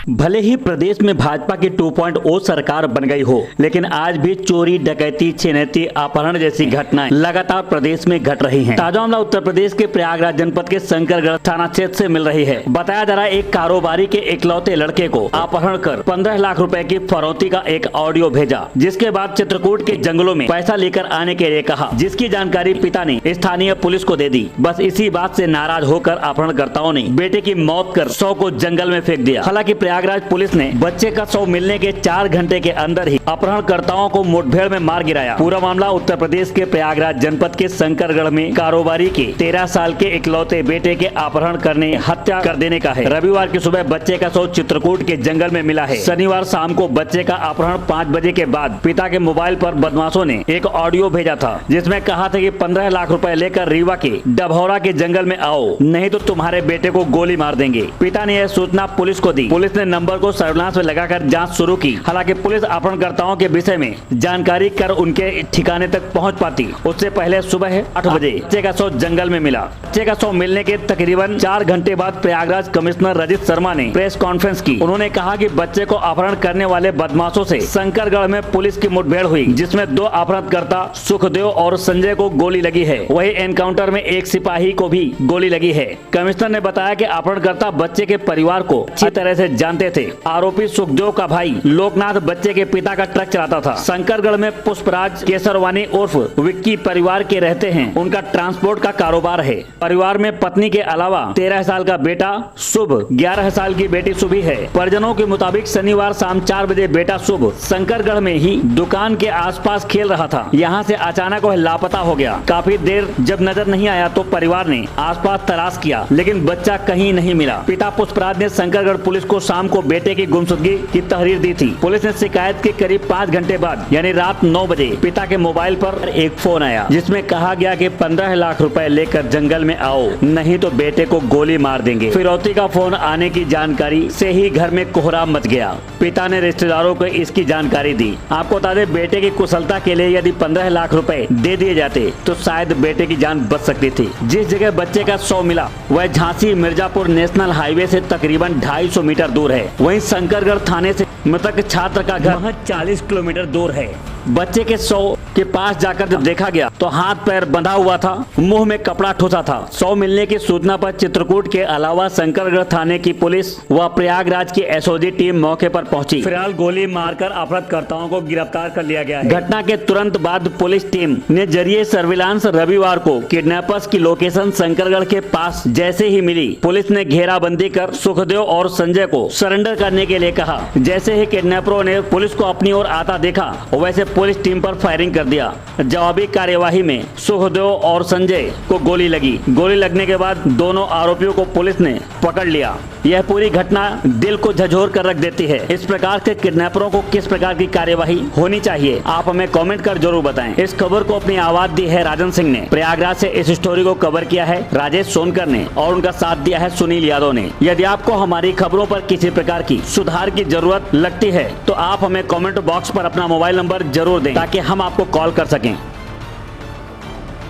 भले ही प्रदेश में भाजपा की 2.0 सरकार बन गई हो, लेकिन आज भी चोरी, डकैती, छिनैती, अपहरण जैसी घटनाएं लगातार प्रदेश में घट रही हैं। ताजा मामला उत्तर प्रदेश के प्रयागराज जनपद के शंकरगढ़ थाना क्षेत्र से मिल रही है। बताया जा रहा है एक कारोबारी के इकलौते लड़के को अपहरण कर 15 लाख रुपए की फरौती का एक ऑडियो भेजा, जिसके बाद चित्रकूट के जंगलों में पैसा लेकर आने के लिए कहा, जिसकी जानकारी पिता ने स्थानीय पुलिस को दे दी। बस इसी बात से नाराज होकर अपहरणकर्ताओं ने बेटे की मौत कर शव को जंगल में फेंक दिया। हालांकि प्रयागराज पुलिस ने बच्चे का शव मिलने के 4 घंटे के अंदर ही अपहरणकर्ताओं को मुठभेड़ में मार गिराया। पूरा मामला उत्तर प्रदेश के प्रयागराज जनपद के शंकरगढ़ में कारोबारी के 13 साल के इकलौते बेटे के अपहरण करने, हत्या कर देने का है। रविवार की सुबह बच्चे का शव चित्रकूट के जंगल में मिला है। शनिवार शाम को बच्चे का अपहरण 5 बजे के बाद पिता के मोबाइल पर बदमाशों ने एक ऑडियो भेजा था, जिसमें कहा था कि 15 लाख रुपए लेकर रीवा के डभौरा के जंगल में आओ, नहीं तो तुम्हारे बेटे को गोली मार देंगे। पिता ने यह सूचना पुलिस को दी। पुलिस ने नंबर को सर्विलांस में लगाकर जांच शुरू की। हालांकि पुलिस अपहरणकर्ताओं के विषय में जानकारी कर उनके ठिकाने तक पहुंच पाती, उससे पहले सुबह 8 बजे बच्चे का शव जंगल में मिला। बच्चे का शव मिलने के तकरीबन 4 घंटे बाद प्रयागराज कमिश्नर रजित शर्मा ने प्रेस कॉन्फ्रेंस की। उन्होंने कहा कि बच्चे को अपहरण करने वाले बदमाशों से शंकरगढ़ में पुलिस की मुठभेड़ हुई, जिसमें 2 अपहरणकर्ता सुखदेव और संजय को गोली लगी है। वही एनकाउंटर में एक सिपाही को भी गोली लगी है। कमिश्नर ने बताया कि अपहरणकर्ता बच्चे के परिवार को अच्छी तरह से जानते थे। आरोपी सुखदेव का भाई लोकनाथ बच्चे के पिता का ट्रक चलाता था। शंकरगढ़ में पुष्पराज केसरवानी उर्फ विक्की परिवार के रहते हैं। उनका ट्रांसपोर्ट का कारोबार है। परिवार में पत्नी के अलावा 13 साल का बेटा शुभ, 11 साल की बेटी शुभी है। परिजनों के मुताबिक शनिवार शाम 4 बजे बेटा शुभ शंकरगढ़ में ही दुकान के आसपास खेल रहा था। यहाँ से अचानक वह लापता हो गया। काफी देर जब नजर नहीं आया तो परिवार ने आसपास तलाश किया, लेकिन बच्चा कहीं नहीं मिला। पिता पुष्पराज ने शंकरगढ़ पुलिस को शाम को बेटे की गुमशुदगी की तहरीर दी थी। पुलिस ने शिकायत के करीब 5 घंटे बाद यानी रात 9 बजे पिता के मोबाइल पर एक फोन आया, जिसमें कहा गया कि 15 लाख रुपए लेकर जंगल में आओ, नहीं तो बेटे को गोली मार देंगे। फिरौती का फोन आने की जानकारी से ही घर में कोहराम मच गया। पिता ने रिश्तेदारों को इसकी जानकारी दी। आपको बता दें, बेटे की कुशलता के लिए यदि 15 लाख रुपए दे दिए जाते तो शायद बेटे की जान बच सकती थी। जिस जगह बच्चे का शव मिला वह झांसी मिर्जापुर नेशनल हाईवे से तकरीबन 250 मीटर दूर है। वहीं शंकरगढ़ थाने से मृतक छात्र का घर महज 40 किलोमीटर दूर है। बच्चे के शव के पास जाकर जब देखा गया तो हाथ पैर बंधा हुआ था, मुंह में कपड़ा ठूसा था। शव मिलने की सूचना पर चित्रकूट के अलावा शंकरगढ़ थाने की पुलिस व प्रयागराज की एसओजी टीम मौके पर पहुंची। फिलहाल गोली मारकर अपहरणकर्ताओं को गिरफ्तार कर लिया गया है। घटना के तुरंत बाद पुलिस टीम ने जरिए सर्विलांस रविवार को किडनैपर्स की लोकेशन शंकरगढ़ के पास जैसे ही मिली, पुलिस ने घेराबंदी कर सुखदेव और संजय को सरेंडर करने के लिए कहा। जैसे ही किडनैपरों ने पुलिस को अपनी ओर आता देखा, वैसे पुलिस टीम पर फायरिंग कर दिया। जवाबी कार्यवाही में सुखदेव और संजय को गोली लगी। गोली लगने के बाद दोनों आरोपियों को पुलिस ने पकड़ लिया। यह पूरी घटना दिल को झकझोर कर रख देती है। इस प्रकार के किडनैपरों को किस प्रकार की कार्यवाही होनी चाहिए, आप हमें कमेंट कर जरूर बताएं। इस खबर को अपनी आवाज दी है राजन सिंह ने। प्रयागराज से इस स्टोरी को कवर किया है राजेश सोनकर ने और उनका साथ दिया है सुनील यादव ने। यदि आपको हमारी खबरों पर किसी प्रकार की सुधार की जरूरत लगती है तो आप हमें कमेंट बॉक्स पर अपना मोबाइल नंबर जरूर दें, ताकि हम आपको कॉल कर सकें।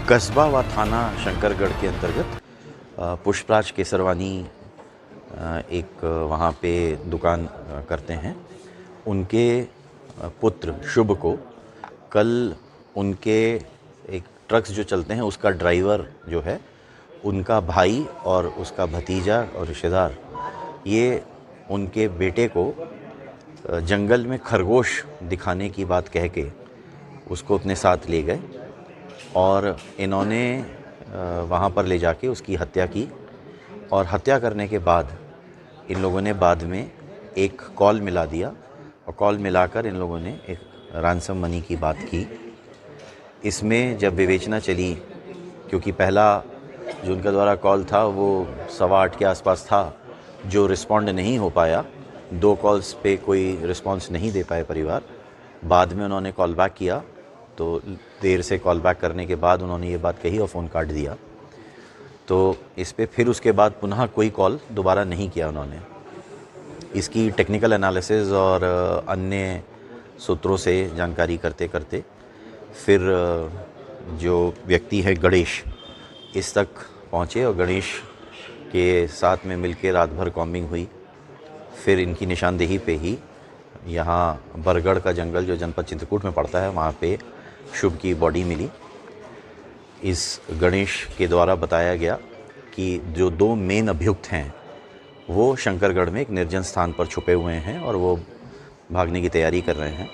कस्बा व थाना शंकरगढ़ के अंतर्गत पुष्पराज केसरवानी एक वहाँ पे दुकान करते हैं। उनके पुत्र शुभ को कल उनके एक ट्रक्स जो चलते हैं उसका ड्राइवर जो है, उनका भाई और उसका भतीजा और रिश्तेदार, ये उनके बेटे को जंगल में खरगोश दिखाने की बात कह के उसको अपने साथ ले गए और इन्होंने वहाँ पर ले जाके उसकी हत्या की। और हत्या करने के बाद इन लोगों ने बाद में एक कॉल मिला दिया और कॉल मिलाकर इन लोगों ने एक रैंसम मनी की बात की। इसमें जब विवेचना चली, क्योंकि पहला जो उनका द्वारा कॉल था वो 8:15 के आसपास था, जो रिस्पॉन्ड नहीं हो पाया, 2 कॉल्स पे कोई रिस्पॉन्स नहीं दे पाए परिवार। बाद में उन्होंने कॉल बैक किया तो देर से कॉल बैक करने के बाद उन्होंने ये बात कही और फ़ोन काट दिया। तो इस पे फिर उसके बाद पुनः कोई कॉल दोबारा नहीं किया उन्होंने। इसकी टेक्निकल एनालिसिस और अन्य सूत्रों से जानकारी करते करते फिर जो व्यक्ति है गणेश, इस तक पहुँचे और गणेश के साथ में मिलके रात भर कॉम्बिंग हुई। फिर इनकी निशानदेही पे ही यहाँ बरगढ़ का जंगल जो जनपद चित्रकूट में पड़ता है वहाँ पे शुभ की बॉडी मिली। इस गणेश के द्वारा बताया गया कि जो 2 मेन अभियुक्त हैं वो शंकरगढ़ में एक निर्जन स्थान पर छुपे हुए हैं और वो भागने की तैयारी कर रहे हैं।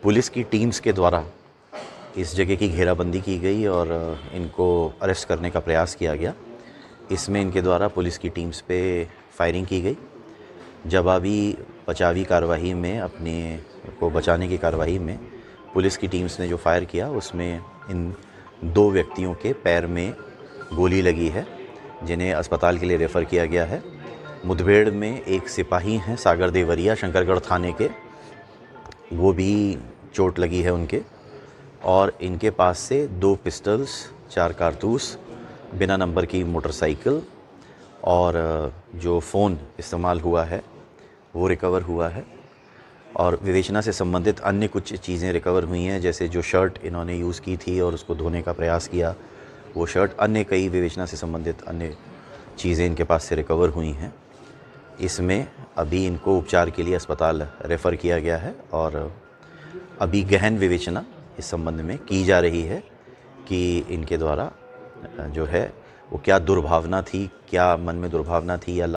पुलिस की टीम्स के द्वारा इस जगह की घेराबंदी की गई और इनको अरेस्ट करने का प्रयास किया गया। इसमें इनके द्वारा पुलिस की टीम्स पे फायरिंग की गई। जवाबी बचावी कार्रवाई में अपने को बचाने की कार्रवाई में पुलिस की टीम्स ने जो फायर किया उसमें इन 2 व्यक्तियों के पैर में गोली लगी है, जिन्हें अस्पताल के लिए रेफ़र किया गया है। मुठभेड़ में एक सिपाही हैं सागर देवरिया शंकरगढ़ थाने के, वो भी चोट लगी है उनके। और इनके पास से 2 पिस्टल्स, 4 कारतूस, बिना नंबर की मोटरसाइकिल और जो फ़ोन इस्तेमाल हुआ है वो रिकवर हुआ है। और विवेचना से संबंधित अन्य कुछ चीज़ें रिकवर हुई हैं, जैसे जो शर्ट इन्होंने यूज़ की थी और उसको धोने का प्रयास किया, वो शर्ट, अन्य कई विवेचना से संबंधित अन्य चीज़ें इनके पास से रिकवर हुई हैं। इसमें अभी इनको उपचार के लिए अस्पताल रेफ़र किया गया है और अभी गहन विवेचना इस संबंध में की जा रही है कि इनके द्वारा जो है वो क्या दुर्भावना थी, क्या मन में दुर्भावना थी या